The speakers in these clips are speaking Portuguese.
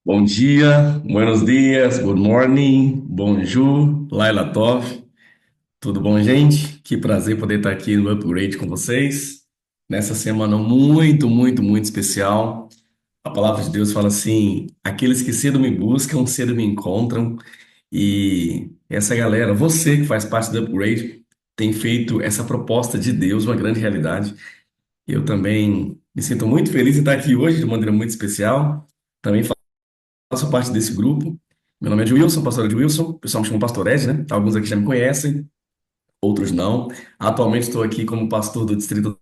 Bom dia, buenos dias, good morning, bonjour, Laila Tov. Tudo bom, gente? Que prazer poder estar aqui no Upgrade com vocês. Nessa semana muito especial. A palavra de Deus fala assim: aqueles que cedo me buscam, cedo me encontram. E essa galera, você que faz parte do Upgrade, tem feito essa proposta de Deus uma grande realidade. Eu também me sinto muito feliz de estar aqui hoje de maneira muito especial. Também faço parte desse grupo. Meu nome é Wilson, pastor Wilson. O pessoal me chama Pastor Ed, né? Alguns aqui já me conhecem, outros não. Atualmente estou aqui como pastor do distrito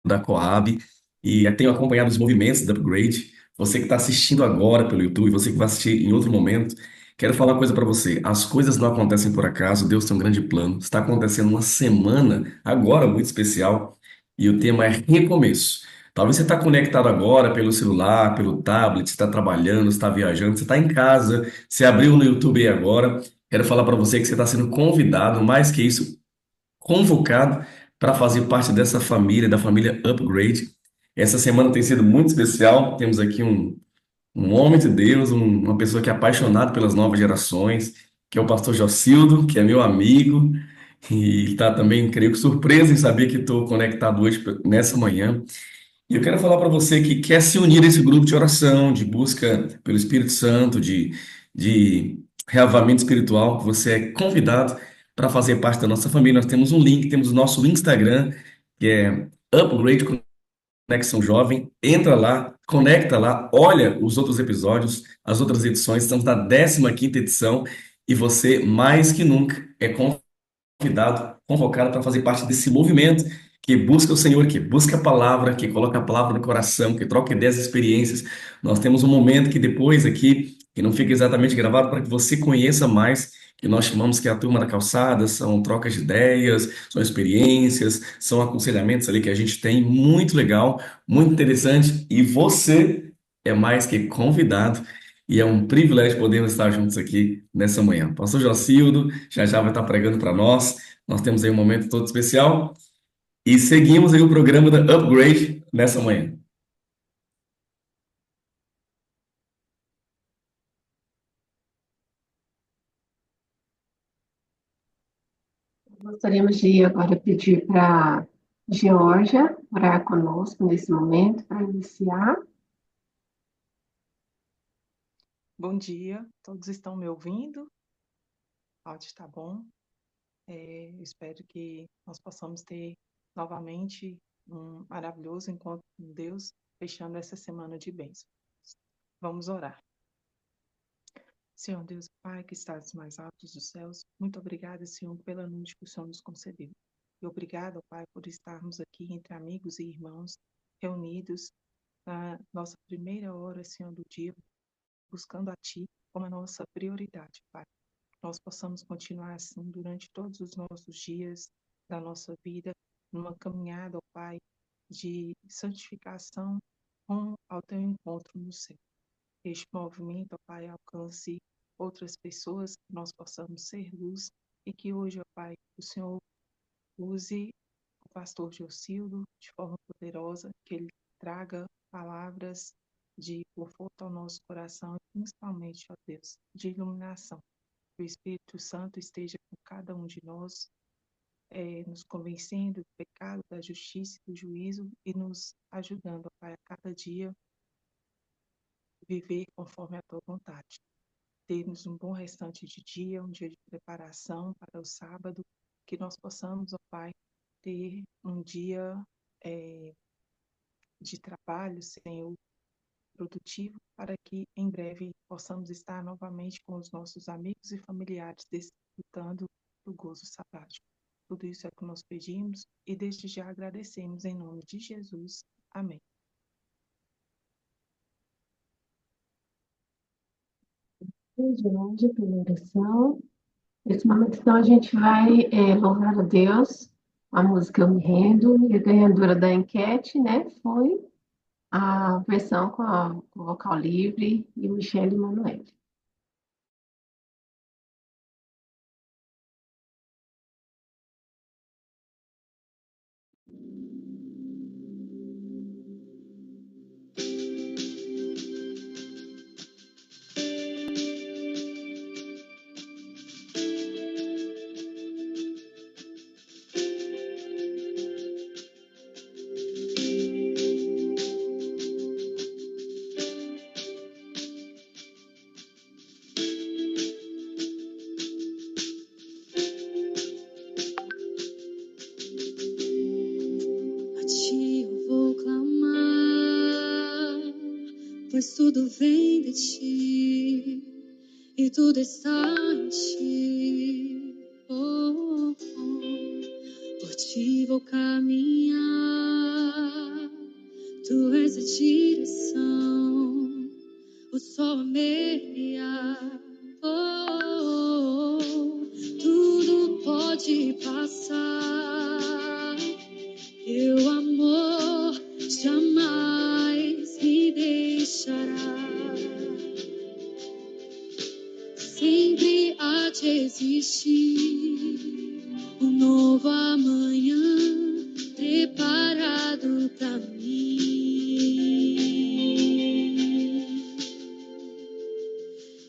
da Coab e tenho acompanhado os movimentos da Upgrade. Você que está assistindo agora pelo YouTube, você que vai assistir em outro momento, quero falar uma coisa para você. As coisas não acontecem por acaso, Deus tem um grande plano. Está acontecendo uma semana agora muito especial e o tema é recomeço. Talvez você está conectado agora pelo celular, pelo tablet, você está trabalhando, está viajando, você está em casa, você abriu no YouTube aí agora. Quero falar para você que você está sendo convidado, mais que isso, convocado para fazer parte dessa família, da família Upgrade. Essa semana tem sido muito especial. Temos aqui um homem de Deus, uma pessoa que é apaixonada pelas novas gerações, que é o pastor Jocildo, que é meu amigo, e está também, creio que, surpreso em saber que estou conectado hoje nessa manhã. E eu quero falar para você que quer se unir a esse grupo de oração, de busca pelo Espírito Santo, de reavivamento espiritual. Você é convidado para fazer parte da nossa família. Nós temos um link, temos o nosso Instagram, que é Upgrade Conexão Jovem. Entra lá, conecta lá, olha os outros episódios, as outras edições. Estamos na 15ª edição e você, mais que nunca, é convidado, convocado para fazer parte desse movimento que busca o Senhor, que busca a palavra, que coloca a palavra no coração, que troca ideias e experiências. Nós temos um momento que depois aqui, que não fica exatamente gravado, para que você conheça mais, que nós chamamos que é a turma da calçada, são trocas de ideias, são experiências, são aconselhamentos ali que a gente tem, muito legal, muito interessante, e você é mais que convidado, e é um privilégio podermos estar juntos aqui nessa manhã. Pastor Jocildo, já vai estar pregando para nós. Nós temos aí um momento todo especial e seguimos aí o programa da Upgrade nessa manhã. Gostaríamos de agora pedir para Georgia orar conosco nesse momento, para iniciar. Bom dia, todos estão me ouvindo? Áudio está bom. Espero que nós possamos ter novamente um maravilhoso encontro com Deus, fechando essa semana de bênçãos. Vamos orar. Senhor Deus Pai, que estás nos mais altos dos céus, muito obrigada, Senhor, pela noite que o Senhor nos concedeu. E obrigado, Pai, por estarmos aqui entre amigos e irmãos, reunidos na nossa primeira hora, Senhor, do dia, buscando a Ti como a nossa prioridade, Pai. Nós possamos continuar assim durante todos os nossos dias da nossa vida, numa caminhada, ó Pai, de santificação rumo ao teu encontro no céu. Que este movimento, ó Pai, alcance outras pessoas, que nós possamos ser luz e que hoje, ó Pai, o Senhor use o pastor Gilcildo de forma poderosa, que ele traga palavras de conforto ao nosso coração e principalmente, ó Deus, de iluminação. Que o Espírito Santo esteja com cada um de nós, nos convencendo do pecado, da justiça e do juízo e nos ajudando, ó Pai, a cada dia viver conforme a tua vontade. Termos um bom restante de dia, um dia de preparação para o sábado, que nós possamos, ó Pai, ter um dia de trabalho, Senhor, produtivo, para que em breve possamos estar novamente com os nossos amigos e familiares desfrutando do gozo sabático. Tudo isso é o que nós pedimos e desde já agradecemos em nome de Jesus. Amém. Georgia, pela oração. Nesse momento, então, a gente vai louvar a Deus. A música Eu Me Rendo, e a ganhadora da enquete, né, foi a versão com vocal livre e Michele Manoel. pois tudo vem de ti e tudo está em ti. Oh, oh. Por ti vou caminhar, tu és a direção, o sol a meia. Oh, tudo pode passar, teu amor jamais me deixará. Sempre há de existir um novo amanhã preparado pra mim.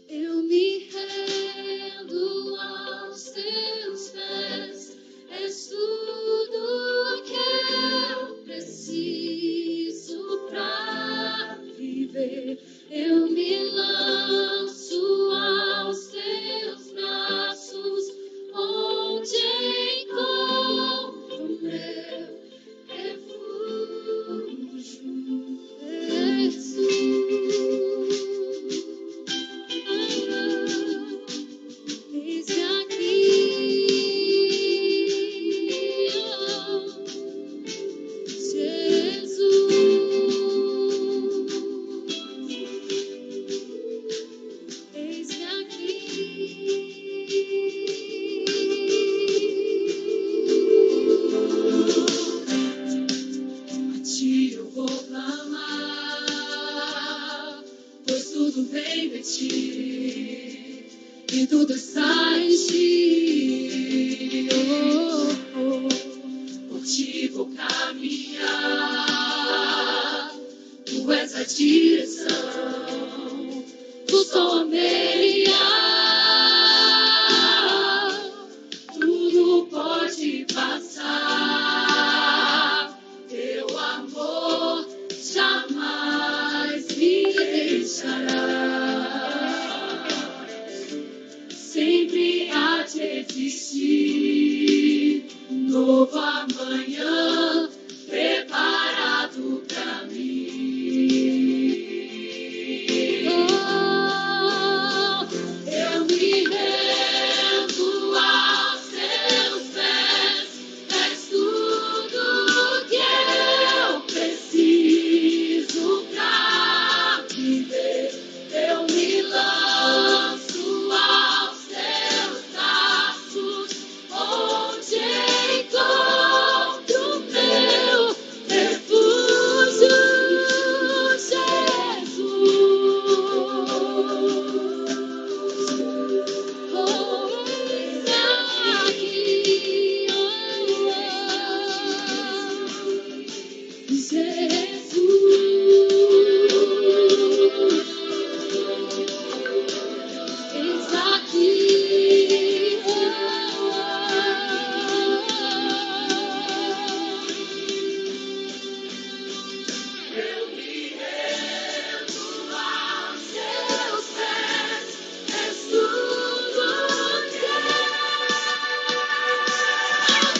Eu me rendo aos teus pés, és tudo que eu preciso pra viver. Eu me lanço aos teus braços, onde encontro meu refúgio. Eis-me aqui, oh, Jesus. Eis-me aqui. A ti eu vou clamar, pois tudo vem de ti e tudo está em ti. Oh, oh. Por ti vou caminhar, tu és a direção, o sol a meia. Tudo pode passar, teu amor jamais me deixará. Sempre há de existir um novo amanhã preparado pra mim. Oh, eu me rendo aos teus pés, és tudo que eu preciso pra viver. Eu me lanço aos teus braços, onde encontro meu refúgio, Jesus. Oh, eis-me aqui, oh, Jesus. Eis aqui, eu me rendo aos teus pés, és tudo que eu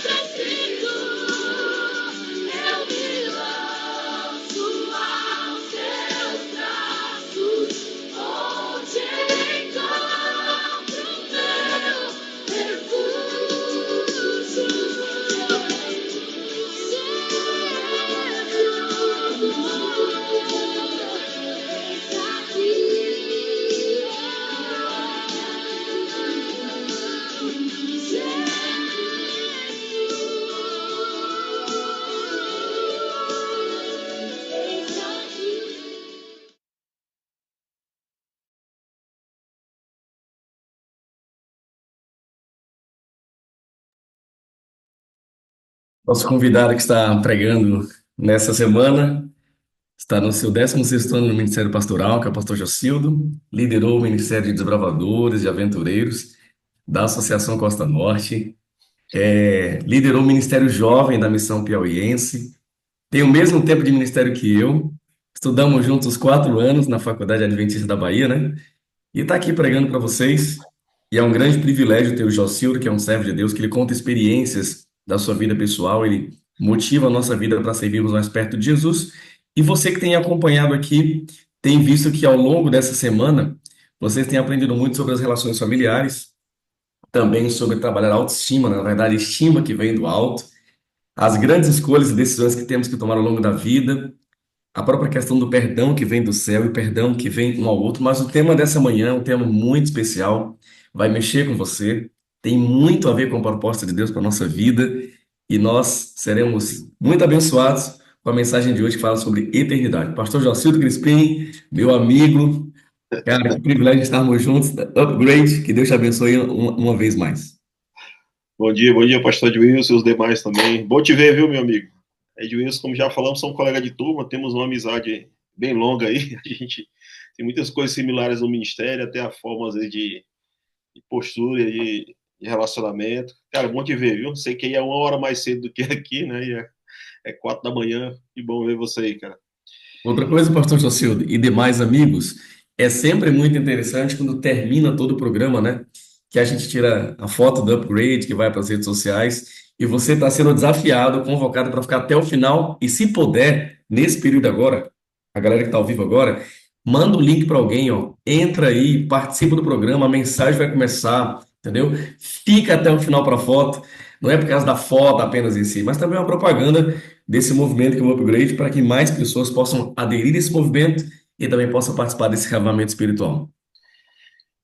preciso. Eu me lanço aos teus braços, onde encontro meu refúgio. Nosso convidado que está pregando nessa semana está no seu 16º ano no Ministério Pastoral, que é o pastor Jocildo. Liderou o Ministério de Desbravadores e Aventureiros da Associação Costa Norte. Liderou o Ministério Jovem da Missão Piauiense. Tem o mesmo tempo de ministério que eu. Estudamos juntos 4 anos na Faculdade Adventista da Bahia, né? E está aqui pregando para vocês. E é um grande privilégio ter o Jocildo, que é um servo de Deus, que ele conta experiências da sua vida pessoal, ele motiva a nossa vida para servirmos mais perto de Jesus. E você que tem acompanhado aqui tem visto que ao longo dessa semana vocês têm aprendido muito sobre as relações familiares, também sobre trabalhar a autoestima, na verdade, estima que vem do alto, as grandes escolhas e decisões que temos que tomar ao longo da vida, a própria questão do perdão que vem do céu e perdão que vem um ao outro. Mas o tema dessa manhã é um tema muito especial, vai mexer com você, tem muito a ver com a proposta de Deus para a nossa vida e nós seremos muito abençoados com a mensagem de hoje que fala sobre eternidade. Pastor Jocildo Crispim, meu amigo, cara, que privilégio estarmos juntos. Upgrade, que Deus te abençoe uma vez mais. Bom dia, pastor Edwilson e os demais também. Bom te ver, viu, meu amigo? Edwilson, como já falamos, somos colega de turma, temos uma amizade bem longa aí. A gente tem muitas coisas similares no ministério, até a forma, às vezes, de postura, de relacionamento. Cara, bom te ver, viu? Sei que aí é 1 hora mais cedo do que aqui, né? E é 4 da manhã. Que bom ver você aí, cara. Outra coisa, pastor Jocildo, e demais amigos, é sempre muito interessante quando termina todo o programa, né? Que a gente tira a foto do upgrade que vai para as redes sociais e você está sendo desafiado, convocado para ficar até o final e, se puder, nesse período agora, a galera que está ao vivo agora, manda o link para alguém, ó, entra aí, participa do programa, a mensagem vai começar, entendeu? Fica até o final para a foto. Não é por causa da foto apenas em si, mas também é uma propaganda desse movimento que é o Upgrade, para que mais pessoas possam aderir a esse movimento e também possam participar desse reavivamento espiritual.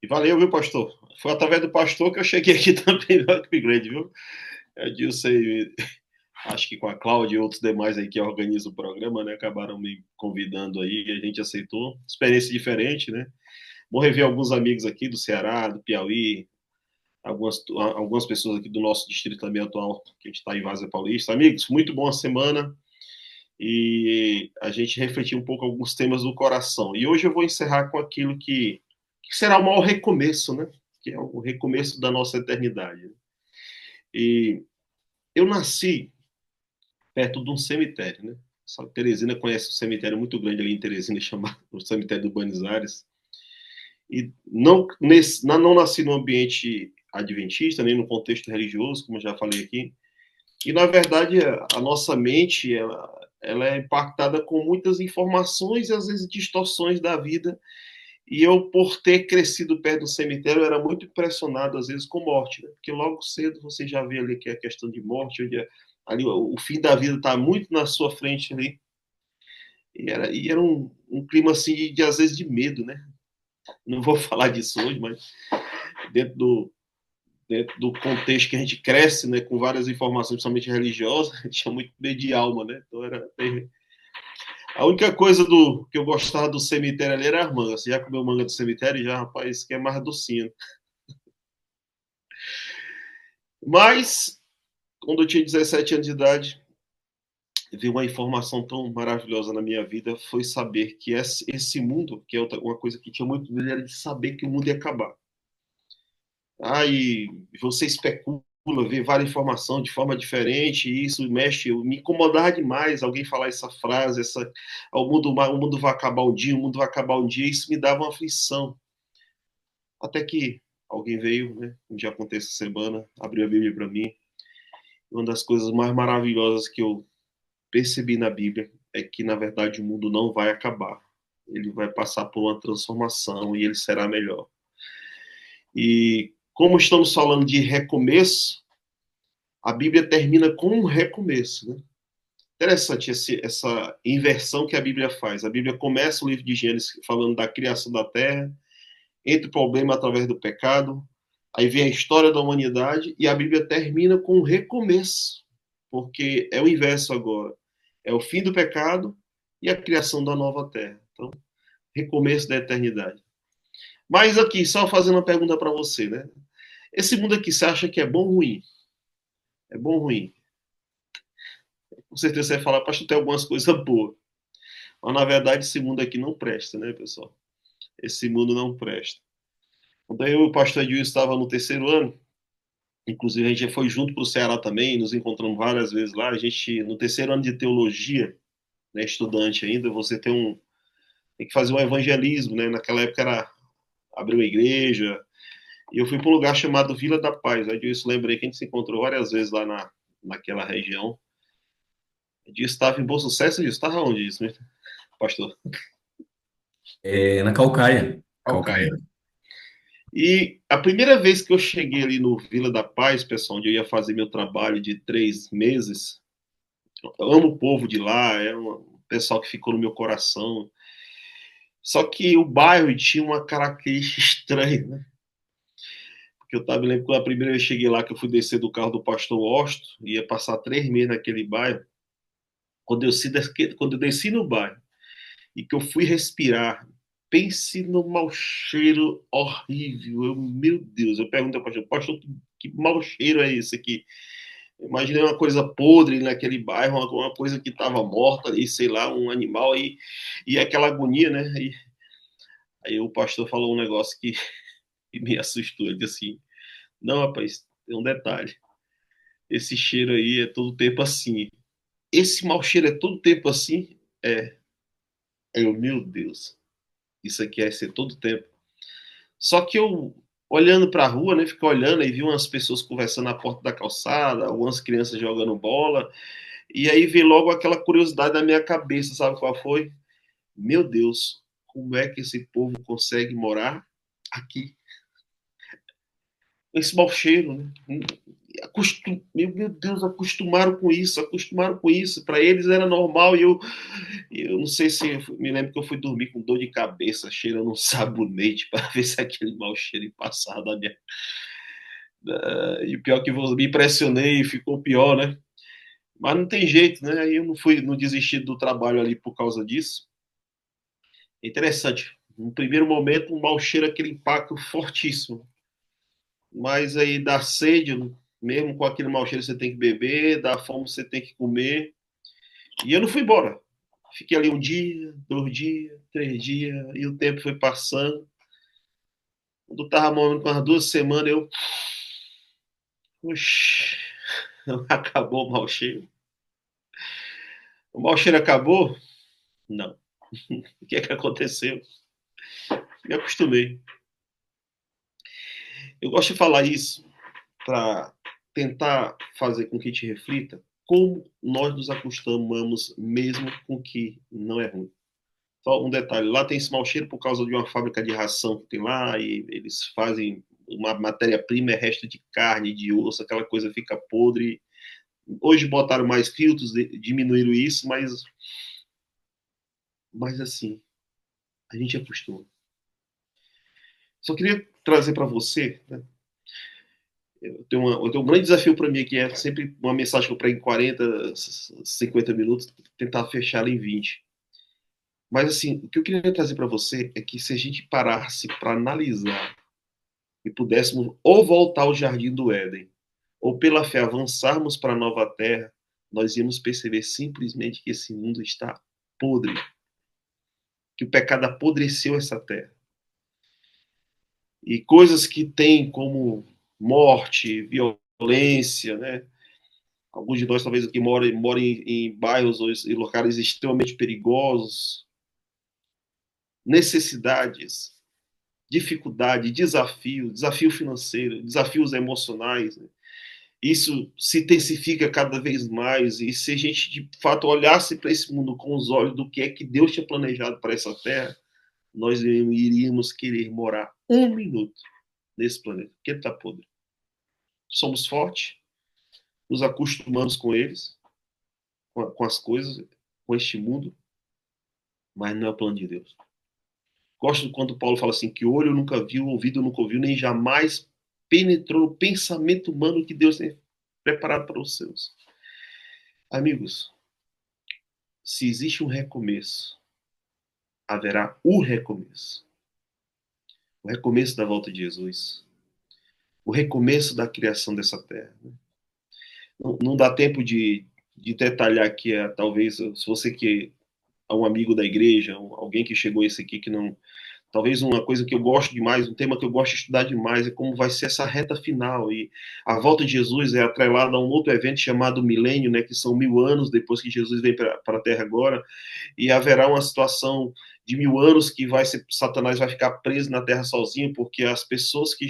E valeu, viu, pastor? Foi através do pastor que eu cheguei aqui também no Upgrade, viu? Eu sei, acho que com a Cláudia e outros demais aí que organizam o programa, né, acabaram me convidando aí, e a gente aceitou. Experiência diferente, né? Vou rever alguns amigos aqui do Ceará, do Piauí, algumas pessoas aqui do nosso distrito também atual, que a gente está em Várzea Paulista. Amigos, muito boa semana e a gente refletiu um pouco alguns temas do coração. E hoje eu vou encerrar com aquilo que será o maior recomeço, né? Que é o recomeço da nossa eternidade. E eu nasci perto de um cemitério, né? Teresina conhece um cemitério muito grande ali em Teresina, chamado o cemitério do Buenos Aires. E não nasci no ambiente adventista, nem no contexto religioso, como eu já falei aqui. E, na verdade, a nossa mente ela é impactada com muitas informações e, às vezes, distorções da vida. E eu, por ter crescido perto do cemitério, eu era muito impressionado, às vezes, com morte. Né? Porque logo cedo você já vê ali que é a questão de morte, onde ali o fim da vida está muito na sua frente ali. E era um clima, assim, às vezes, de medo, né? Não vou falar disso hoje, mas dentro do contexto que a gente cresce, né, com várias informações, principalmente religiosas, a gente tinha muito medo de alma, né? Então era a única coisa que eu gostava do cemitério ali era as mangas. Você já comeu manga do cemitério? Já, rapaz, que é mais docinho. Mas, quando eu tinha 17 anos de idade, vi uma informação tão maravilhosa na minha vida, foi saber que esse mundo, que é uma coisa que tinha muito medo, era de saber que o mundo ia acabar. E você especula, vê várias informações de forma diferente, e isso mexe, me incomodava demais alguém falar essa frase, o mundo vai acabar um dia, o mundo vai acabar um dia, isso me dava uma aflição. Até que alguém veio, né, um dia acontece essa semana, abriu a Bíblia para mim, uma das coisas mais maravilhosas que eu percebi na Bíblia é que, na verdade, o mundo não vai acabar. Ele vai passar por uma transformação e ele será melhor. E como estamos falando de recomeço, a Bíblia termina com um recomeço. Né? Interessante essa inversão que a Bíblia faz. A Bíblia começa o livro de Gênesis falando da criação da terra, entra o problema através do pecado, aí vem a história da humanidade e a Bíblia termina com um recomeço, porque é o inverso agora. É o fim do pecado e a criação da nova terra. Então, recomeço da eternidade. Mas aqui, só fazendo uma pergunta para você, né? Esse mundo aqui, você acha que é bom ou ruim? É bom ou ruim? Com certeza você vai falar, pastor, tem algumas coisas boas. Mas, na verdade, esse mundo aqui não presta, né, pessoal? Esse mundo não presta. Quando eu e o pastor Edil estava no terceiro ano, inclusive a gente foi junto para o Ceará também, nos encontramos várias vezes lá. A gente, no terceiro ano de teologia, né, estudante ainda, você tem que fazer um evangelismo, né? Naquela época era abrir uma igreja. E eu fui para um lugar chamado Vila da Paz. Aí eu lembrei que a gente se encontrou várias vezes lá naquela região. Eu estava em Bom Sucesso, eu estava onde isso, pastor? É na Calcaia. Calcaia. Calcaia. E a primeira vez que eu cheguei ali no Vila da Paz, pessoal, onde eu ia fazer meu trabalho de 3 meses, eu amo o povo de lá, é um pessoal que ficou no meu coração. Só que o bairro tinha uma característica estranha, né? Porque me lembro que a primeira vez que eu cheguei lá, que eu fui descer do carro do pastor Osto, ia passar 3 meses naquele bairro. Quando eu desci no bairro e que eu fui respirar, pense no mau cheiro horrível. Meu Deus, eu pergunto ao pastor, que mau cheiro é esse aqui? Imaginei uma coisa podre naquele bairro, uma coisa que estava morta ali, sei lá, um animal, e aquela agonia, né? Aí o pastor falou um negócio que me assustou. Ele disse assim: Não, rapaz, tem um detalhe. Esse cheiro aí é todo tempo assim. Esse mau cheiro é todo tempo assim? É. Meu Deus, isso aqui é ser todo tempo. Só que eu, olhando para a rua, né, fiquei olhando e vi umas pessoas conversando na porta da calçada, algumas crianças jogando bola, e aí veio logo aquela curiosidade na minha cabeça, sabe qual foi? Meu Deus, como é que esse povo consegue morar aqui? Esse mau cheiro, né? Meu Deus, acostumaram com isso. Para eles era normal e eu não sei se me lembro que eu fui dormir com dor de cabeça, cheirando um sabonete para ver se aquele mau cheiro passava da minha. E o pior que eu me impressionei e ficou pior, né? Mas não tem jeito, né? Aí eu não desisti do trabalho ali por causa disso. É interessante. No primeiro momento, um mau cheiro, aquele impacto fortíssimo. Mas aí dá sede, mesmo com aquele mau cheiro você tem que beber, dá fome você tem que comer. E eu não fui embora. Fiquei ali um dia, 2 dias, 3 dias, e o tempo foi passando. Quando eu tava morando com as 2 semanas, eu. Oxi, acabou o mau cheiro. O mau cheiro acabou? Não. O que é que aconteceu? Me acostumei. Eu gosto de falar isso para tentar fazer com que te reflita como nós nos acostumamos mesmo com o que não é ruim. Só um detalhe, lá tem esse mau cheiro por causa de uma fábrica de ração que tem lá, e eles fazem uma matéria-prima, é resto de carne, de osso, aquela coisa fica podre. Hoje botaram mais filtros, diminuíram isso, mas assim, a gente acostuma. Só queria trazer para você, né? Eu tenho um grande desafio para mim aqui, é sempre uma mensagem que eu prego em 40, 50 minutos, tentar fechá-la em 20. Mas assim, o que eu queria trazer para você é que se a gente parasse para analisar e pudéssemos ou voltar ao jardim do Éden, ou pela fé avançarmos para a nova terra, nós íamos perceber simplesmente que esse mundo está podre, que o pecado apodreceu essa terra. E coisas que têm como morte, violência, né? Alguns de nós talvez aqui moram em bairros ou em locais extremamente perigosos, necessidades, dificuldade, desafio financeiro, desafios emocionais, né? Isso se intensifica cada vez mais. E se a gente de fato olhasse para esse mundo com os olhos do que é que Deus tinha planejado para essa terra, nós iríamos querer morar um minuto nesse planeta, porque ele está podre. Somos fortes, nos acostumamos com eles, com as coisas, com este mundo, mas não é o plano de Deus. Gosto quando Paulo fala assim, que o olho nunca viu, o ouvido nunca ouviu, nem jamais penetrou no pensamento humano que Deus tem preparado para os seus. Amigos, se existe um recomeço, haverá o recomeço. O recomeço da volta de Jesus. O recomeço da criação dessa terra. Não dá tempo de detalhar aqui, talvez, se você que é um amigo da igreja, alguém que chegou esse aqui que não. Talvez uma coisa que eu gosto demais, um tema que eu gosto de estudar demais, é como vai ser essa reta final. E a volta de Jesus é atrelada a um outro evento chamado Milênio, né, que são 1000 anos depois que Jesus vem para a Terra agora, e haverá uma situação de 1000 anos que Satanás vai ficar preso na Terra sozinho, porque as pessoas que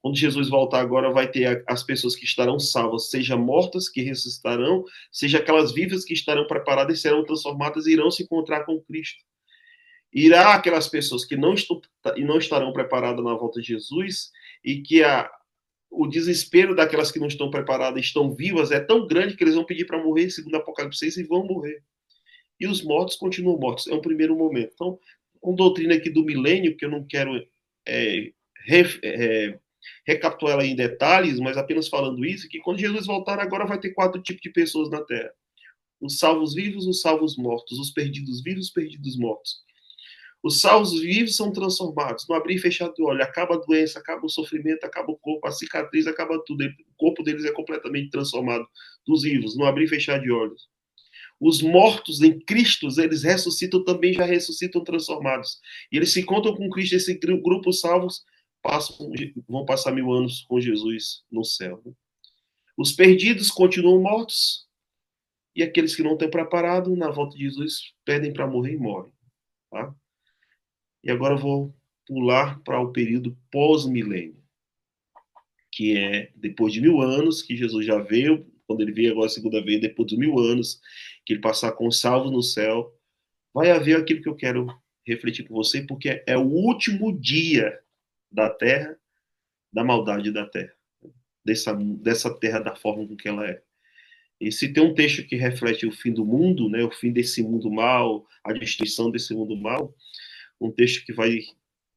quando Jesus voltar agora, vai ter as pessoas que estarão salvas, seja mortas que ressuscitarão, seja aquelas vivas que estarão preparadas e serão transformadas e irão se encontrar com Cristo. Irá aquelas pessoas que não estarão preparadas na volta de Jesus, e que o desespero daquelas que não estão preparadas, estão vivas, é tão grande que eles vão pedir para morrer, segundo Apocalipse 6, e vão morrer. E os mortos continuam mortos. É um primeiro momento. Então, uma doutrina aqui do milênio, que eu não quero é, recapitular ela em detalhes, mas apenas falando isso, que quando Jesus voltar, agora vai ter 4 tipos de pessoas na Terra: os salvos vivos, os salvos mortos, os perdidos vivos, os perdidos mortos. Os salvos vivos são transformados. No abrir e fechar do olho, acaba a doença, acaba o sofrimento, acaba o corpo, a cicatriz, acaba tudo. O corpo deles é completamente transformado. Dos vivos, no abrir e fechar de olhos. Os mortos em Cristo, eles ressuscitam também, já ressuscitam transformados. E eles se encontram com Cristo, esse grupo salvos vão passar 1000 anos com Jesus no céu. Os perdidos continuam mortos, e aqueles que não estão preparados, na volta de Jesus, pedem para morrer e morrem. Tá? E agora eu vou pular para o período pós-milênio, que é depois de 1000 anos, que Jesus já veio, quando ele veio agora a segunda vez, depois dos 1000 anos, que ele passar com os salvos no céu, vai haver aquilo que eu quero refletir com você, porque é o último dia da terra, da maldade da terra, dessa terra da forma com que ela é. E se tem um texto que reflete o fim do mundo, né, o fim desse mundo mal, a destruição desse mundo mal, um texto que vai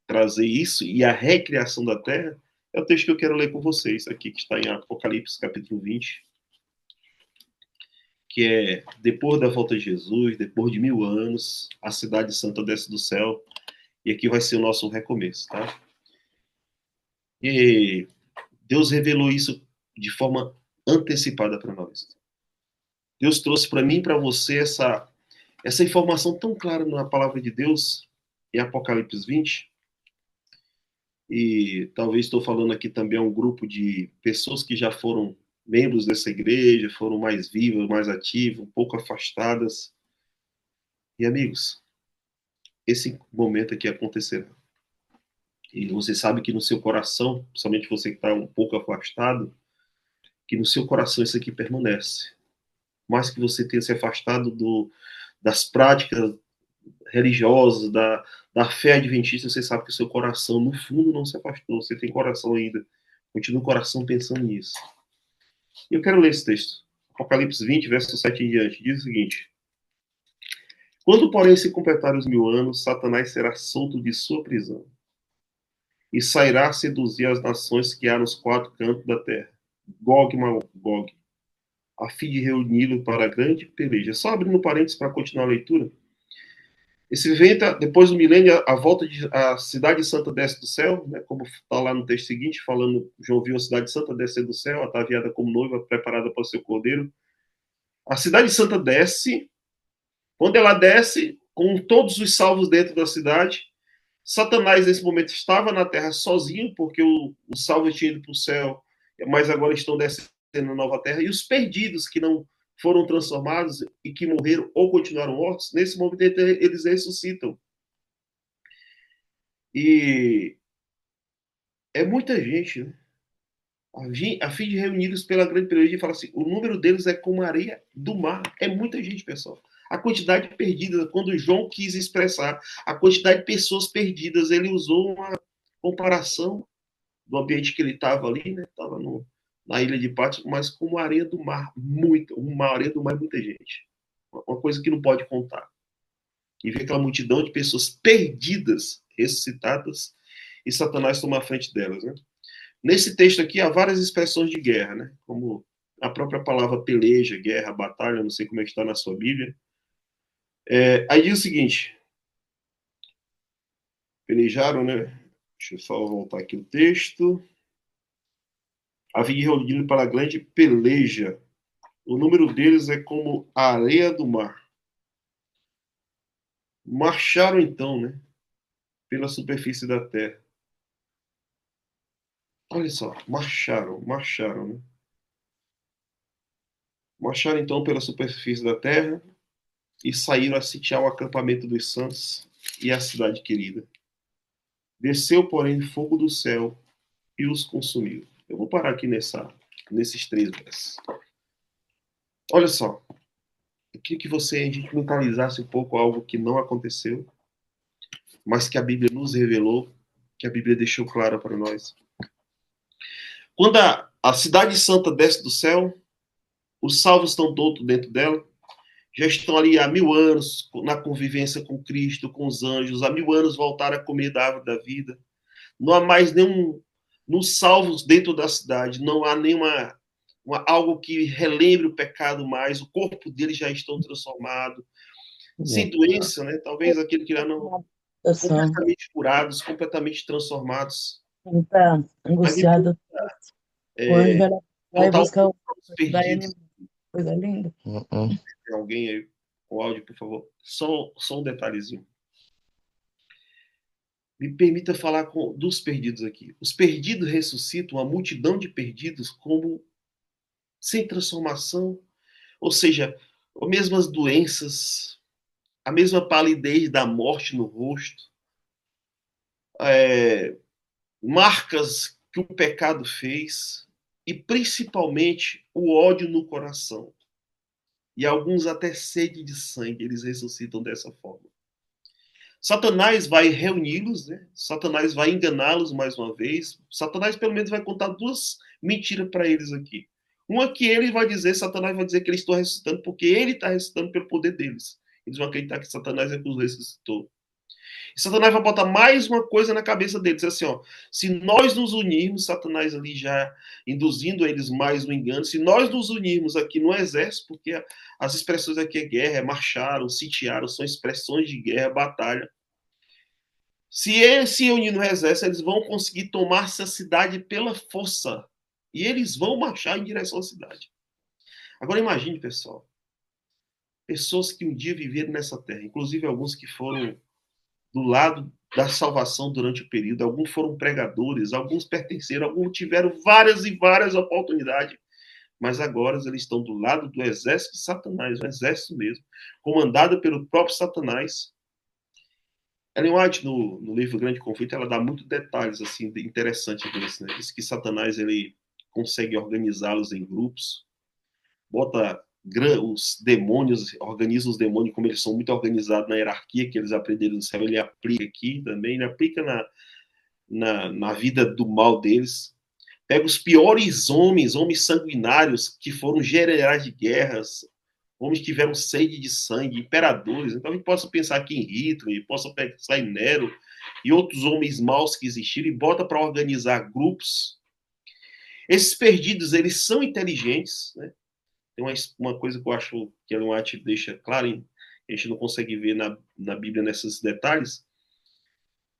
trazer isso e a recriação da terra, é o texto que eu quero ler com vocês aqui, que está em Apocalipse, capítulo 20, que é: depois da volta de Jesus, depois de 1000 anos, a cidade santa desce do céu, e aqui vai ser o nosso recomeço, tá? E Deus revelou isso de forma antecipada para nós. Deus trouxe para mim e para você essa informação tão clara na palavra de Deus, em Apocalipse 20, e talvez estou falando aqui também a um grupo de pessoas que já foram membros dessa igreja, foram mais vivas, mais ativas, um pouco afastadas. E amigos, esse momento aqui acontecerá. E você sabe que no seu coração, principalmente você que está um pouco afastado, que no seu coração isso aqui permanece. Mais que você tenha se afastado das práticas religiosas, da fé adventista, você sabe que o seu coração, no fundo, não se afastou. Você tem coração ainda. Continua o coração pensando nisso. E eu quero ler esse texto. Apocalipse 20, verso 7 em diante. Diz o seguinte: quando, porém, se completar os 1000 anos, Satanás será solto de sua prisão e sairá a seduzir as nações que há nos 4 cantos da terra, Gog e Magog, a fim de reuni-lo para a grande peleja. Só abrindo parênteses para continuar a leitura. Esse evento, depois do milênio, a volta a cidade santa desce do céu, né, como está lá no texto seguinte, falando, João viu a cidade santa descer do céu, ataviada como noiva, preparada para o seu cordeiro. A cidade santa desce. Quando ela desce, com todos os salvos dentro da cidade, Satanás, nesse momento, estava na terra sozinho, porque os salvos tinham ido para o céu, mas agora estão descendo na nova terra. E os perdidos, que não foram transformados e que morreram ou continuaram mortos, nesse momento eles ressuscitam. E é muita gente, né? A fim de reuni-los pela grande peleja, e fala assim: o número deles é como a areia do mar. É muita gente, pessoal. A quantidade de perdidas, quando João quis expressar a quantidade de pessoas perdidas, ele usou uma comparação do ambiente que ele estava ali, né? Estava na ilha de Patmos, mas como a areia do mar. Uma areia do mar é muita gente. Uma coisa que não pode contar. E ver aquela multidão de pessoas perdidas, ressuscitadas, e Satanás toma a frente delas, né? Nesse texto aqui há várias expressões de guerra, né? Como a própria palavra peleja, guerra, batalha, não sei como é que está na sua Bíblia. Aí diz o seguinte: pelejaram, né? Deixa eu só voltar aqui o texto. Havia reunido para a grande peleja. O número deles é como a areia do mar. Marcharam então, né? Pela superfície da terra. Olha só, marcharam, né? Marcharam então pela superfície da terra e saíram a sitiar o acampamento dos santos e a cidade querida. Desceu, porém, fogo do céu e os consumiu. Eu vou parar aqui nesses 3 versos. Olha só, eu queria que a gente mentalizasse um pouco algo que não aconteceu, mas que a Bíblia nos revelou, que a Bíblia deixou clara para nós. Quando a cidade santa desce do céu, os salvos estão todos dentro dela, já estão ali há 1000 anos na convivência com Cristo, com os anjos, há 1000 anos voltaram a comer da árvore da vida. Não há mais nenhum, nos salvos dentro da cidade, não há nenhuma algo que relembre o pecado mais, o corpo deles já estão transformado, sem doença, né? Talvez aquele que já não completamente curados, completamente transformados. Ele tá Mas me angustiado. O anjo vai lá, vai voltar buscar os vai perdidos. animar. Coisa linda. Tem alguém aí com áudio, por favor? Só um detalhezinho. Me permita falar dos perdidos aqui. Os perdidos ressuscitam a multidão de perdidos como sem transformação, ou seja, as mesmas doenças, a mesma palidez da morte no rosto, marcas que o pecado fez e principalmente o ódio no coração. E alguns até sede de sangue, eles ressuscitam dessa forma. Satanás vai reuni-los, né? Satanás vai enganá-los mais uma vez. Satanás pelo menos vai contar 2 mentiras para eles aqui. Uma que ele vai dizer, Satanás vai dizer que eles estão ressuscitando porque ele está ressuscitando pelo poder deles. Eles vão acreditar que Satanás é que os ressuscitou. E Satanás vai botar mais uma coisa na cabeça deles, assim, ó, se nós nos unirmos, Satanás ali já induzindo eles mais no engano, se nós nos unirmos aqui no exército, porque as expressões aqui é guerra, é marcharam, sitiaram, são expressões de guerra, batalha. Se eles se unirem no exército, eles vão conseguir tomar essa cidade pela força. E eles vão marchar em direção à cidade. Agora imagine, pessoal, pessoas que um dia viveram nessa terra, inclusive alguns que foram do lado da salvação durante o período, alguns foram pregadores, alguns pertenceram, alguns tiveram várias e várias oportunidades, mas agora eles estão do lado do exército de Satanás, o exército mesmo, comandado pelo próprio Satanás. Ellen White, no livro Grande Conflito, ela dá muitos detalhes assim, interessantes disso, né? Diz que Satanás ele consegue organizá-los em grupos, bota os demônios, organiza os demônios como eles são muito organizados na hierarquia que eles aprenderam no céu, ele aplica aqui também, ele aplica na vida do mal deles. Pega os piores homens sanguinários que foram generais de guerras, homens que tiveram sede de sangue, imperadores. Então a gente possa pensar aqui em Hitler, possa pensar em Nero e outros homens maus que existiram e bota para organizar grupos. Esses perdidos, eles são inteligentes, né? Tem uma coisa que eu acho que Ellen White deixa claro, a gente não consegue ver na Bíblia nesses detalhes,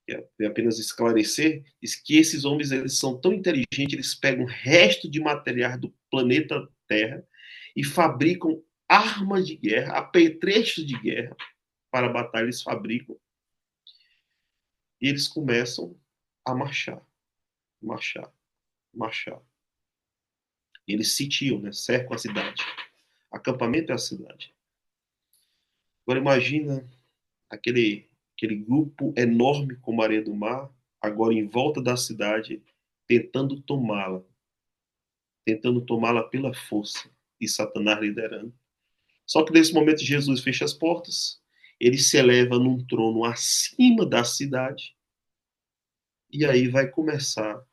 é apenas esclarecer, diz que esses homens eles são tão inteligentes, eles pegam resto de material do planeta Terra e fabricam armas de guerra, apetrechos de guerra para a batalha, eles fabricam. E eles começam a marchar. Eles sitiam, né? Cercam a cidade. Acampamento é a cidade. Agora imagina aquele grupo enorme como a areia do mar, agora em volta da cidade, tentando tomá-la pela força, e Satanás liderando. Só que nesse momento Jesus fecha as portas, ele se eleva num trono acima da cidade, e aí vai começar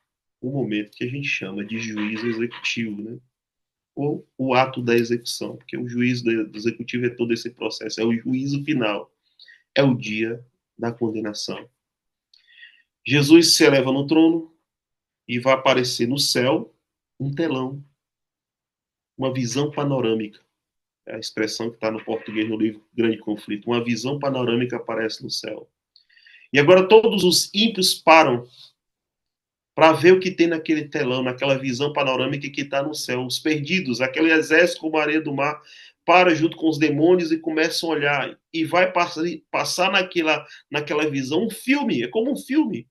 o momento que a gente chama de juízo executivo, né? Ou o ato da execução, porque o juízo do executivo é todo esse processo, é o juízo final, é o dia da condenação. Jesus se eleva no trono e vai aparecer no céu um telão, uma visão panorâmica. É a expressão que está no português no livro Grande Conflito. Uma visão panorâmica aparece no céu. E agora todos os ímpios param para ver o que tem naquele telão, naquela visão panorâmica que está no céu. Os perdidos, aquele exército como a areia do mar, para junto com os demônios e começam a olhar. E vai passar naquela visão um filme, é como um filme.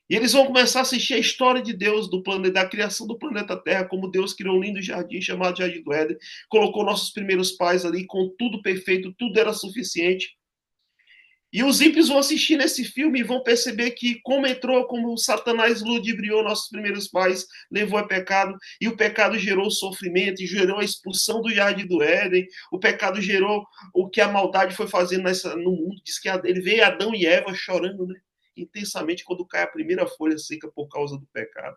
E eles vão começar a assistir a história de Deus, da criação do planeta Terra, como Deus criou um lindo jardim chamado Jardim do Éden, colocou nossos primeiros pais ali com tudo perfeito, tudo era suficiente. E os ímpios vão assistir nesse filme e vão perceber que como o Satanás ludibriou nossos primeiros pais, levou a pecado, e o pecado gerou sofrimento, e gerou a expulsão do jardim do Éden, o pecado gerou o que a maldade foi fazendo no mundo. Diz que ele veio Adão e Eva chorando, né, intensamente quando cai a primeira folha seca por causa do pecado.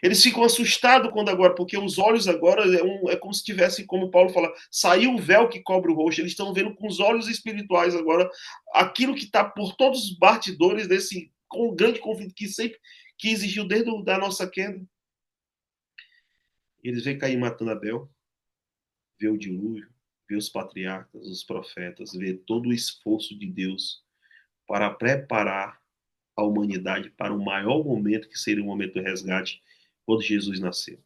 Eles ficam assustados quando agora, porque os olhos agora é como se tivesse, como Paulo fala, saiu o véu que cobre o rosto. Eles estão vendo com os olhos espirituais agora aquilo que está por todos os bastidores desse grande conflito que existiu desde a nossa queda. Eles veem Caim matando Abel, vê o dilúvio, vê os patriarcas, os profetas, vê todo o esforço de Deus para preparar a humanidade para o maior momento, que seria o momento do resgate, quando Jesus nasceu.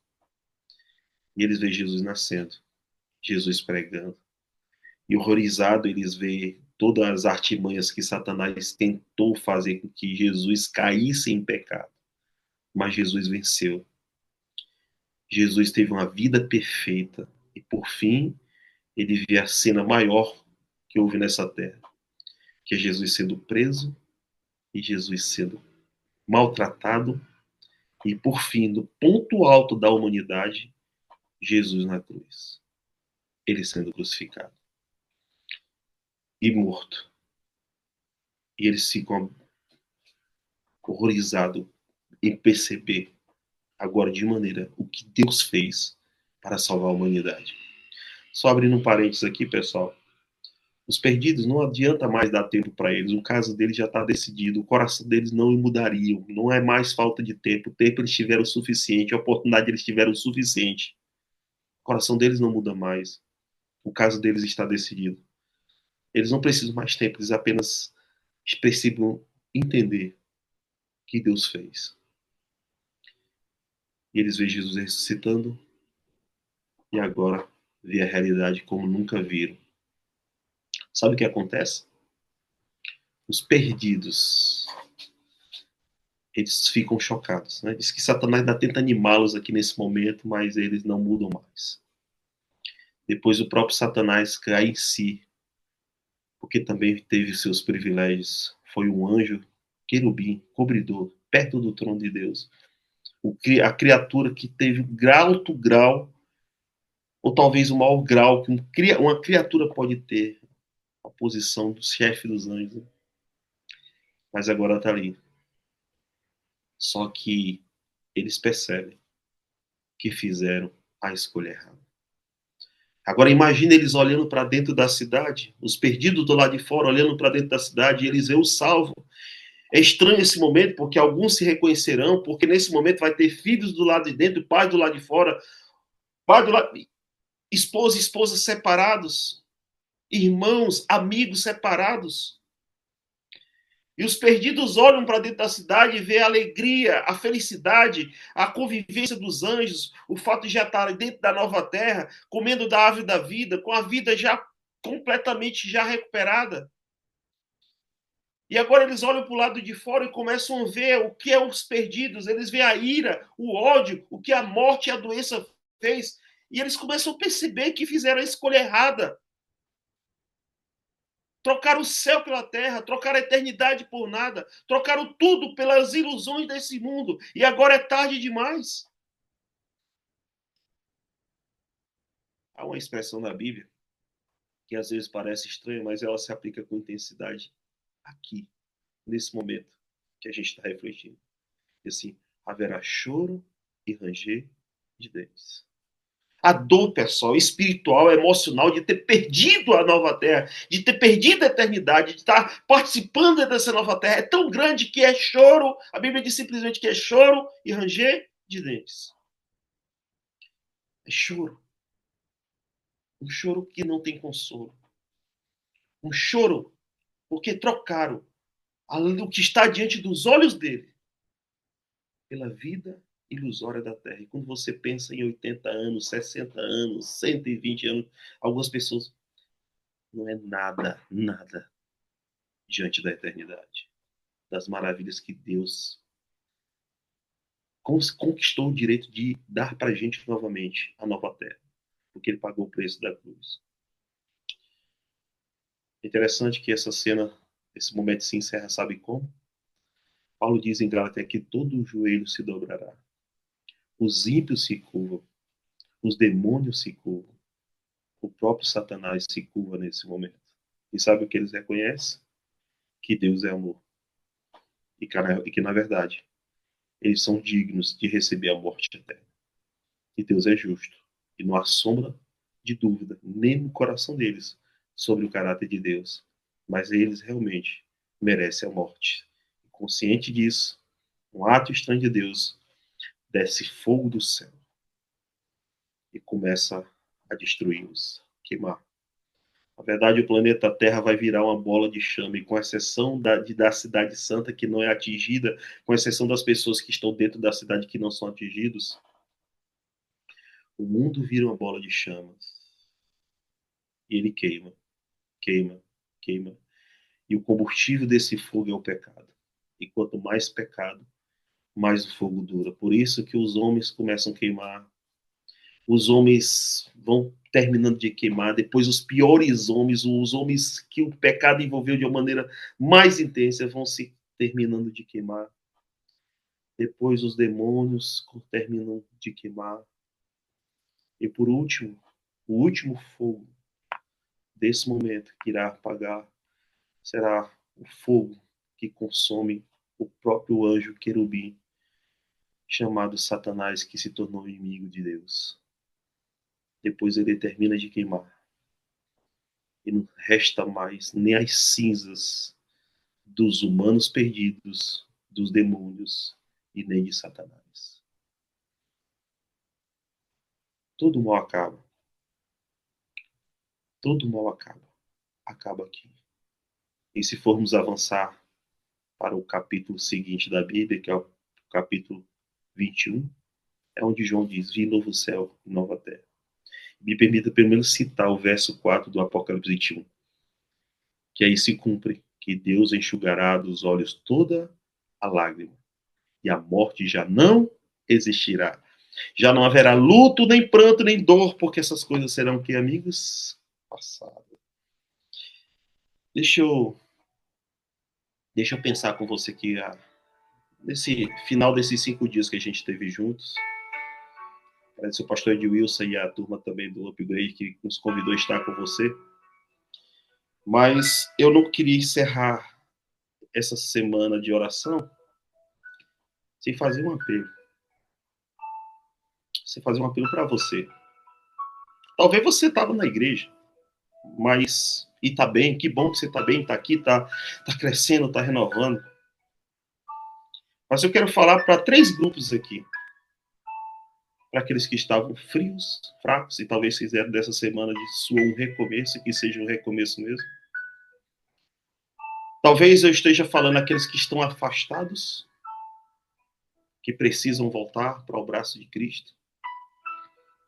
E eles veem Jesus nascendo, Jesus pregando. E horrorizado, eles veem todas as artimanhas que Satanás tentou fazer com que Jesus caísse em pecado. Mas Jesus venceu. Jesus teve uma vida perfeita. E por fim, ele vê a cena maior que houve nessa terra, que é Jesus sendo preso e Jesus sendo maltratado. E por fim, no ponto alto da humanidade, Jesus na cruz. Ele sendo crucificado e morto. E eles ficam horrorizados em perceber agora de maneira o que Deus fez para salvar a humanidade. Só abrindo um parênteses aqui, pessoal. Os perdidos, não adianta mais dar tempo para eles. O caso deles já está decidido. O coração deles não mudariam. Não é mais falta de tempo. O tempo eles tiveram o suficiente. A oportunidade eles tiveram o suficiente. O coração deles não muda mais. O caso deles está decidido. Eles não precisam mais tempo. Eles apenas precisam entender o que Deus fez. E eles veem Jesus ressuscitando. E agora vê a realidade como nunca viram. Sabe o que acontece? Os perdidos, eles ficam chocados, né? Diz que Satanás ainda tenta animá-los aqui nesse momento, mas eles não mudam mais. Depois o próprio Satanás cai em si, porque também teve seus privilégios. Foi um anjo, querubim, cobridor, perto do trono de Deus. A criatura que teve um alto grau, ou talvez o maior grau que uma criatura pode ter, a posição do chefe dos anjos. Mas agora está ali. Só que eles percebem que fizeram a escolha errada. Agora imagine eles olhando para dentro da cidade, os perdidos do lado de fora olhando para dentro da cidade, e eles veem o salvo. É estranho esse momento, porque alguns se reconhecerão, porque nesse momento vai ter filhos do lado de dentro, pai do lado de fora, pai do lado, esposa e esposa separados, irmãos, amigos separados. E os perdidos olham para dentro da cidade e vê a alegria, a felicidade, a convivência dos anjos, o fato de já estarem dentro da nova terra, comendo da árvore da vida, com a vida já completamente já recuperada. E agora eles olham para o lado de fora e começam a ver o que é os perdidos. Eles veem a ira, o ódio, o que a morte e a doença fez. E eles começam a perceber que fizeram a escolha errada. Trocaram o céu pela terra, trocaram a eternidade por nada, trocaram tudo pelas ilusões desse mundo, e agora é tarde demais. Há uma expressão na Bíblia que às vezes parece estranha, mas ela se aplica com intensidade aqui, nesse momento que a gente está refletindo. E assim, haverá choro e ranger de dentes. A dor, pessoal, espiritual, emocional, de ter perdido a nova terra, de ter perdido a eternidade, de estar participando dessa nova terra, é tão grande que é choro. A Bíblia diz simplesmente que é choro e ranger de dentes. É choro. Um choro que não tem consolo. Um choro porque trocaram o que está diante dos olhos dele pela vida ilusória da Terra. E quando você pensa em 80 anos, 60 anos, 120 anos, algumas pessoas não é nada, nada diante da eternidade, das maravilhas que Deus conquistou o direito de dar para a gente novamente a nova Terra, porque Ele pagou o preço da cruz. É interessante que essa cena Esse momento se encerra, sabe como? Paulo diz em Gálatas que todo o joelho se dobrará. Os ímpios se curvam, os demônios se curvam, o próprio Satanás se curva nesse momento. E sabe o que eles reconhecem? Que Deus é amor. E que, na verdade, eles são dignos de receber a morte eterna. E Deus é justo. E não há sombra de dúvida, nem no coração deles, sobre o caráter de Deus. Mas eles realmente merecem a morte. Consciente disso, um ato estranho de Deus, desce fogo do céu e começa a destruí-los, queimar. Na verdade, o planeta Terra vai virar uma bola de chama, e com exceção da cidade santa, que não é atingida, com exceção das pessoas que estão dentro da cidade que não são atingidos, o mundo vira uma bola de chamas. E ele queima, queima, queima. E o combustível desse fogo é o pecado. E quanto mais pecado, mais o fogo dura. Por isso que os homens começam a queimar. Os homens vão terminando de queimar. Depois os piores homens, os homens que o pecado envolveu de uma maneira mais intensa, vão se terminando de queimar. Depois os demônios terminam de queimar. E por último, o último fogo desse momento que irá apagar será o fogo que consome o próprio anjo querubim, chamado Satanás, que se tornou inimigo de Deus. Depois ele termina de queimar. E não resta mais nem as cinzas dos humanos perdidos, dos demônios e nem de Satanás. Todo mal acaba. Todo mal acaba. Acaba aqui. E se formos avançar para o capítulo seguinte da Bíblia, que é o capítulo 21, é onde João diz: vi novo céu e nova terra. Me permita pelo menos citar o verso 4 do Apocalipse 21, que aí se cumpre que Deus enxugará dos olhos toda a lágrima, e a morte já não existirá. Já não haverá luto, nem pranto, nem dor, porque essas coisas serão, que, amigos? Passado. Deixa eu pensar com você aqui, nesse final desses 5 dias que a gente teve juntos. Agradecer o pastor Edwilson e a turma também do Upgrade, que nos convidou a estar com você. Mas eu não queria encerrar essa semana de oração sem fazer um apelo. Sem fazer um apelo para você. Talvez você estava na igreja, mas... e está bem, que bom que você está bem, está aqui, está crescendo, está renovando. Mas eu quero falar para 3 grupos aqui. Para aqueles que estavam frios, fracos, e talvez fizeram dessa semana de sua um recomeço, que seja um recomeço mesmo. Talvez eu esteja falando aqueles que estão afastados, que precisam voltar para o braço de Cristo,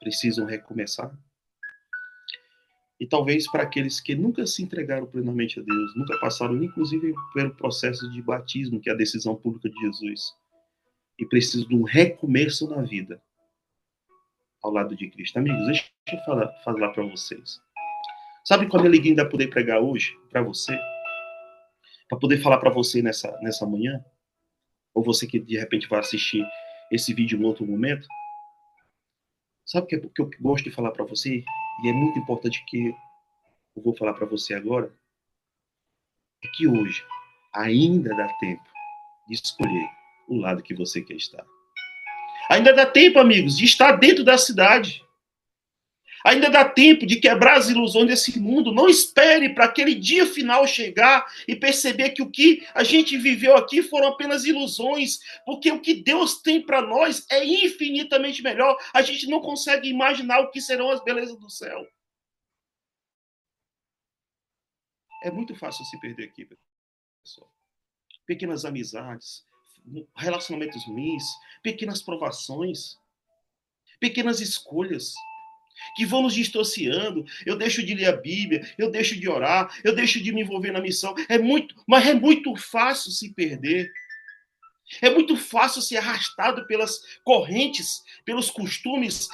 precisam recomeçar. E talvez para aqueles que nunca se entregaram plenamente a Deus, nunca passaram, inclusive, pelo processo de batismo, que é a decisão pública de Jesus, e precisam de um recomeço na vida ao lado de Cristo. Amigos, deixa eu falar para vocês. Sabe qual é a alegria de poder pregar hoje para você? Para poder falar para você nessa manhã? Ou você que de repente vai assistir esse vídeo em outro momento? Sabe o que eu gosto de falar para você? E é muito importante que eu vou falar para você agora? É que hoje ainda dá tempo de escolher o lado que você quer estar. Ainda dá tempo, amigos, de estar dentro da cidade. Ainda dá tempo de quebrar as ilusões desse mundo. Não espere para aquele dia final chegar e perceber que o que a gente viveu aqui foram apenas ilusões, porque o que Deus tem para nós é infinitamente melhor. A gente não consegue imaginar o que serão as belezas do céu. É muito fácil se perder aqui, pessoal. Pequenas amizades, relacionamentos ruins, pequenas provações, pequenas escolhas que vão nos distorciando. Eu deixo de ler a Bíblia, eu deixo de orar, eu deixo de me envolver na missão. Mas é muito fácil se perder. É muito fácil ser arrastado pelas correntes, pelos costumes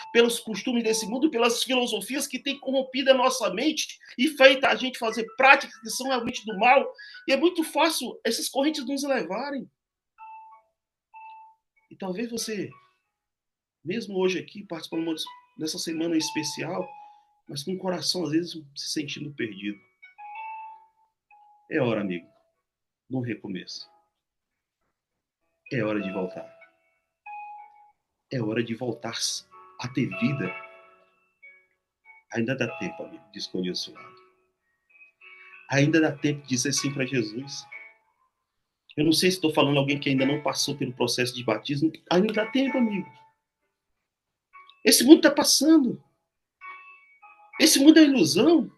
desse mundo, pelas filosofias que têm corrompido a nossa mente e feito a gente fazer práticas que são realmente do mal. E é muito fácil essas correntes nos levarem. E talvez você, mesmo hoje aqui, participando dessa semana especial, mas com o coração, às vezes, se sentindo perdido. É hora, amigo, do recomeço. É hora de voltar. É hora de voltar a ter vida. Ainda dá tempo, amigo, de escolher o seu lado. Ainda dá tempo de dizer sim para Jesus. Eu não sei se estou falando alguém que ainda não passou pelo processo de batismo. Ainda dá tempo, amigo. Esse mundo está passando. Esse mundo é ilusão.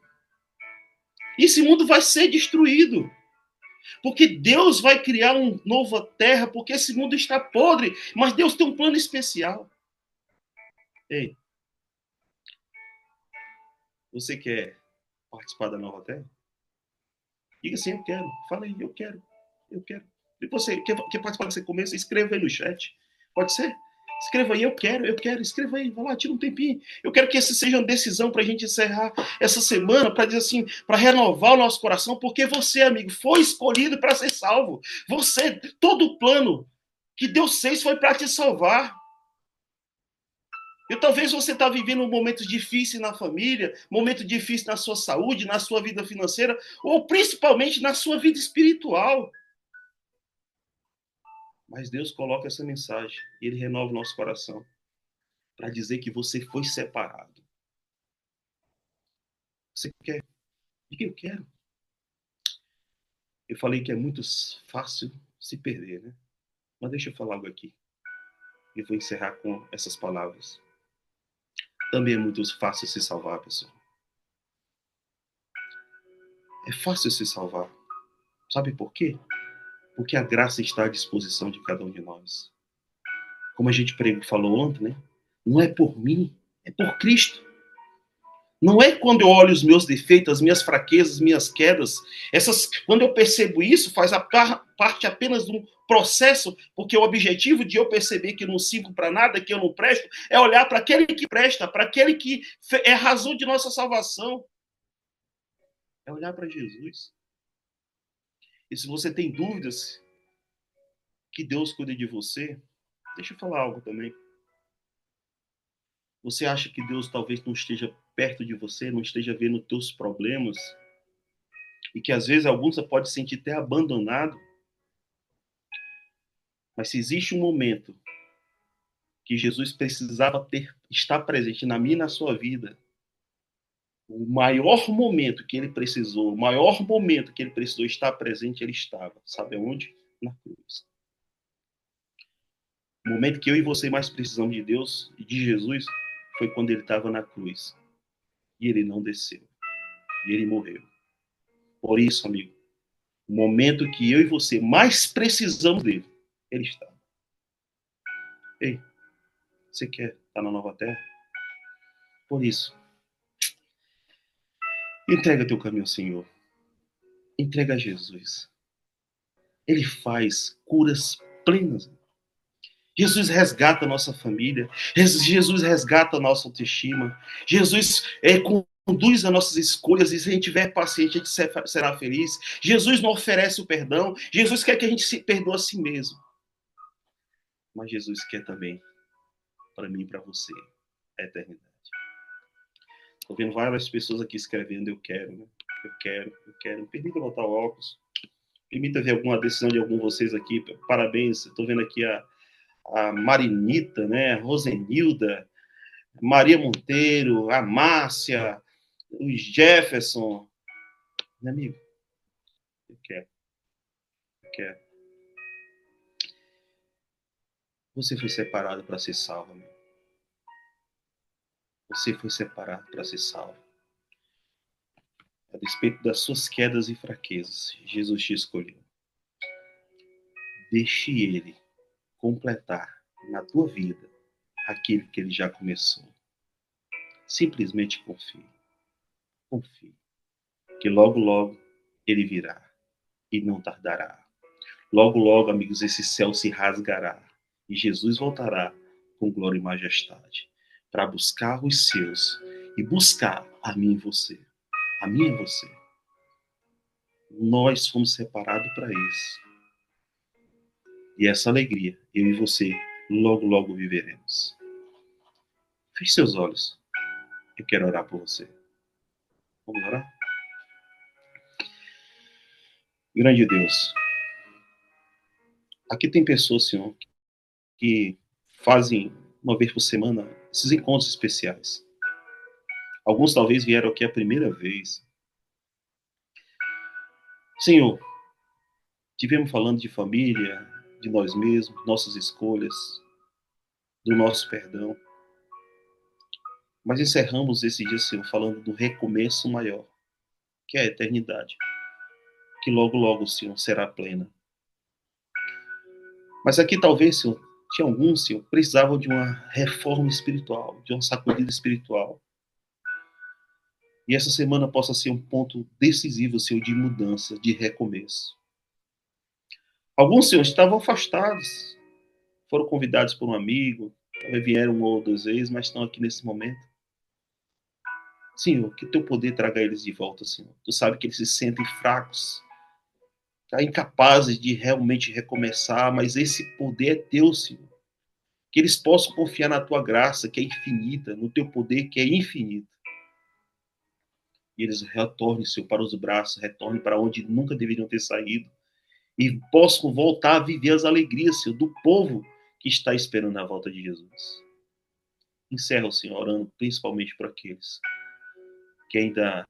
Esse mundo vai ser destruído. Porque Deus vai criar uma nova terra, porque esse mundo está podre. Mas Deus tem um plano especial. Ei, você quer participar da nova terra? Diga assim, eu quero. Fala aí, eu quero. Eu quero. E você quer participar desse começo? Escreva aí no chat. Pode ser? Escreva aí, eu quero. Escreva aí, vai lá, tira um tempinho. Eu quero que essa seja uma decisão para a gente encerrar essa semana, para dizer assim, para renovar o nosso coração, porque você, amigo, foi escolhido para ser salvo. Você, todo o plano que Deus fez foi para te salvar. E talvez você está vivendo um momento difícil na família, momento difícil na sua saúde, na sua vida financeira, ou principalmente na sua vida espiritual. Mas Deus coloca essa mensagem e Ele renova o nosso coração para dizer que você foi separado. Você quer? Diga, eu quero. Eu falei que é muito fácil se perder, né? Mas deixa eu falar algo aqui. E vou encerrar com essas palavras. Também é muito fácil se salvar, pessoal. É fácil se salvar. Sabe por quê? Porque a graça está à disposição de cada um de nós. Como a gente falou ontem, né? Não é por mim, é por Cristo. Não é quando eu olho os meus defeitos, as minhas fraquezas, minhas quedas. Quando eu percebo isso, faz parte apenas de um processo, porque o objetivo de eu perceber que eu não sirvo para nada, que eu não presto, é olhar para aquele que presta, para aquele que é a razão de nossa salvação. É olhar para Jesus. E se você tem dúvidas que Deus cuida de você, deixa eu falar algo também. Você acha que Deus talvez não esteja perto de você, não esteja vendo os teus problemas? E que às vezes alguns você pode sentir até abandonado? Mas se existe um momento que Jesus precisava estar presente na minha e na sua vida, o maior momento que ele precisou, o maior momento que ele precisou estar presente, ele estava. Sabe aonde? Na cruz. O momento que eu e você mais precisamos de Deus e de Jesus foi quando ele estava na cruz. E ele não desceu. E ele morreu. Por isso, amigo, o momento que eu e você mais precisamos dele, ele está. Ei, você quer estar na nova terra? Por isso, entrega teu caminho ao Senhor. Entrega a Jesus. Ele faz curas plenas. Jesus resgata a nossa família. Jesus resgata a nossa autoestima. Jesus conduz as nossas escolhas e se a gente tiver paciente, a gente será feliz. Jesus não oferece o perdão. Jesus quer que a gente se perdoe a si mesmo. Mas Jesus quer também, para mim e para você, a eternidade. Estou vendo várias pessoas aqui escrevendo, eu quero, né? Eu quero. Me permita botar o óculos. Permita ver alguma decisão de algum de vocês aqui. Parabéns. Estou vendo aqui a Marinita, né? A Rosenilda, Maria Monteiro, a Márcia, o Jefferson. Meu amigo, eu quero. Você foi separado para ser salvo, amigo. Você foi separado para ser salvo. A despeito das suas quedas e fraquezas, Jesus te escolheu. Deixe Ele completar na tua vida aquilo que Ele já começou. Simplesmente confie. Confie. Que logo, logo Ele virá e não tardará. Logo, logo, amigos, esse céu se rasgará e Jesus voltará com glória e majestade para buscar os seus e buscar a mim e você. A mim e você. Nós fomos separados para isso. E essa alegria, eu e você, logo, logo viveremos. Feche seus olhos. Eu quero orar por você. Vamos orar? Grande Deus, aqui tem pessoas, Senhor, que fazem uma vez por semana esses encontros especiais. Alguns talvez vieram aqui a primeira vez. Senhor, tivemos falando de família, de nós mesmos, nossas escolhas, do nosso perdão. Mas encerramos esse dia, Senhor, falando do recomeço maior, que é a eternidade, que logo, logo, Senhor, será plena. Mas aqui talvez, Senhor, tinha alguns, Senhor, precisavam de uma reforma espiritual, de uma sacudida espiritual. E essa semana possa ser um ponto decisivo, Senhor, de mudança, de recomeço. Alguns, Senhor, estavam afastados, foram convidados por um amigo, vieram uma ou duas vezes, mas estão aqui nesse momento. Senhor, que teu poder traga eles de volta, Senhor. Tu sabe que eles se sentem fracos, incapazes de realmente recomeçar, mas esse poder é teu, Senhor. Que eles possam confiar na tua graça, que é infinita, no teu poder, que é infinito. E eles retornem, Senhor, para os braços, retornem para onde nunca deveriam ter saído, e possam voltar a viver as alegrias, Senhor, do povo que está esperando a volta de Jesus. Encerra, Senhor, orando principalmente por aqueles que ainda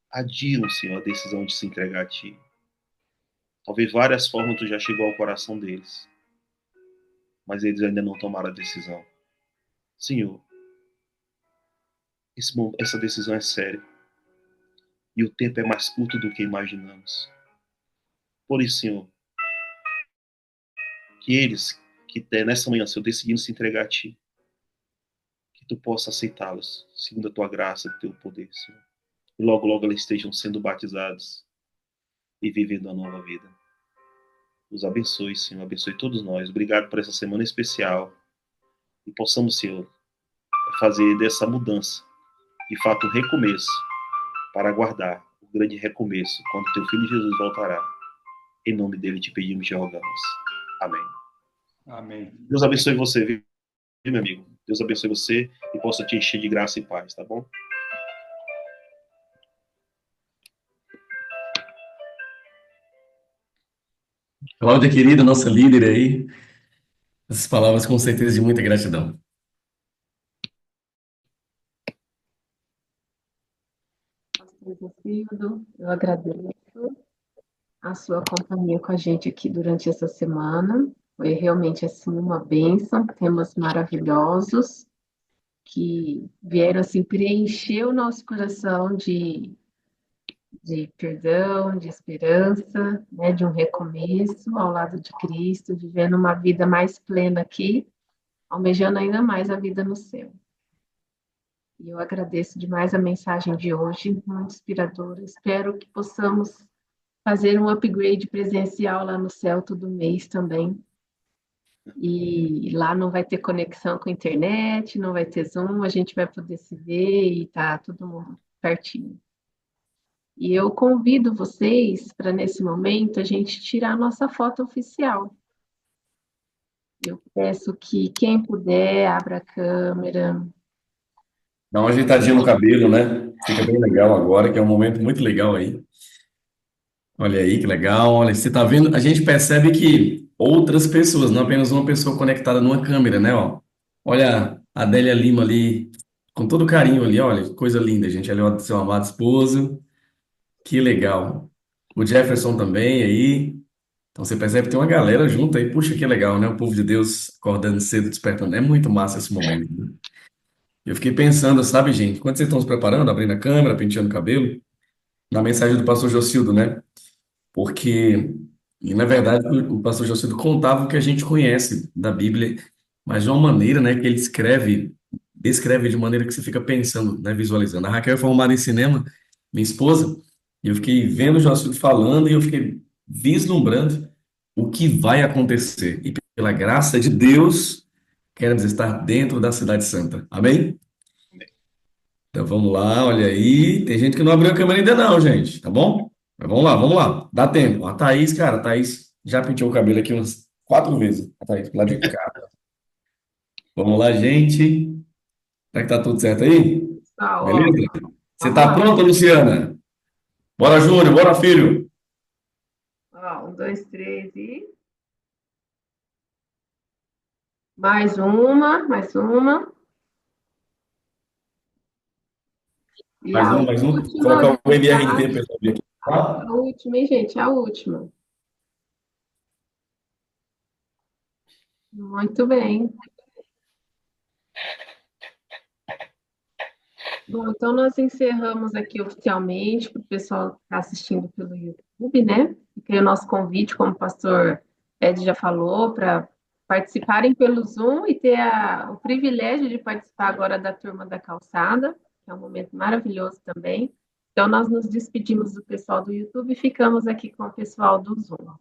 adiam, Senhor, a decisão de se entregar a Ti. Talvez várias formas Tu já chegou ao coração deles, mas eles ainda não tomaram a decisão. Senhor, essa decisão é séria. E o tempo é mais curto do que imaginamos. Por isso, Senhor, que eles que nessa manhã, Senhor, decidindo se entregar a Ti, que Tu possa aceitá-los, segundo a Tua graça e Teu poder, Senhor. E logo, logo eles estejam sendo batizados e vivendo a nova vida. Nos abençoe, Senhor, abençoe todos nós. Obrigado por essa semana especial. E possamos, Senhor, fazer dessa mudança, de fato, um recomeço, para aguardar o grande recomeço, quando Teu Filho Jesus voltará. Em nome dele te pedimos e te rogamos. Amém. Amém. Deus abençoe você, viu, meu amigo? Deus abençoe você e possa te encher de graça e paz, tá bom? Cláudia, querida, nossa líder aí, essas palavras com certeza de muita gratidão. Pastor Gildo, eu agradeço a sua companhia com a gente aqui durante essa semana. Foi realmente assim uma bênção, temas maravilhosos que vieram assim preencher o nosso coração de perdão, de esperança, né, de um recomeço ao lado de Cristo, vivendo uma vida mais plena aqui, almejando ainda mais a vida no céu. E eu agradeço demais a mensagem de hoje, muito inspiradora. Espero que possamos fazer um upgrade presencial lá no céu todo mês também. E lá não vai ter conexão com a internet, não vai ter Zoom, a gente vai poder se ver e tá todo mundo pertinho. E eu convido vocês para, nesse momento, a gente tirar a nossa foto oficial. Eu peço que quem puder, abra a câmera. Dá uma ajeitadinha no cabelo, né? Fica bem legal agora, que é um momento muito legal aí. Olha aí que legal. Olha, você tá vendo? A gente percebe que outras pessoas, não apenas uma pessoa conectada numa câmera, né? Ó, olha a Adélia Lima ali, com todo carinho ali, olha, que coisa linda, gente. Ali, ó, seu amado esposo. Que legal. O Jefferson também aí. Então você percebe que tem uma galera junto aí. Puxa, que legal, né? O povo de Deus acordando cedo, despertando. É muito massa esse momento, né? Eu fiquei pensando, sabe, gente, quando vocês estão se preparando, abrindo a câmera, penteando o cabelo, na mensagem do pastor Jocildo, né? Porque, e na verdade, o pastor Jocildo contava o que a gente conhece da Bíblia, mas de uma maneira, né, que ele descreve de maneira que você fica pensando, né, visualizando. A Raquel é formada em cinema, minha esposa, e eu fiquei vendo o Jocildo falando e eu fiquei vislumbrando o que vai acontecer. E pela graça de Deus, queremos estar dentro da Cidade Santa. Amém? Então vamos lá, olha aí. Tem gente que não abriu a câmera ainda não, gente, tá bom? Mas vamos lá, vamos lá. Dá tempo. A Thaís, cara, a Thaís já penteou o cabelo aqui umas 4 vezes. A Thaís, lá de cá. Vamos lá, gente. Será que tá tudo certo aí? Pessoal, ó, Beleza? Você vamos tá lá. pronta, Luciana? Bora, Júnior, bora, filho. Ó, um, dois, três e mais uma, mais uma. E Mais a um, mais um. última Colocar o MRNT mensagem, para eu ver aqui. Tá? a última, hein, gente? A última. Muito bem. Bom, então nós encerramos aqui oficialmente para o pessoal que está assistindo pelo YouTube, né? Fica aí o nosso convite, como o pastor Ed já falou, para participarem pelo Zoom e ter o privilégio de participar agora da Turma da Calçada, que é um momento maravilhoso também. Então, nós nos despedimos do pessoal do YouTube e ficamos aqui com o pessoal do Zoom.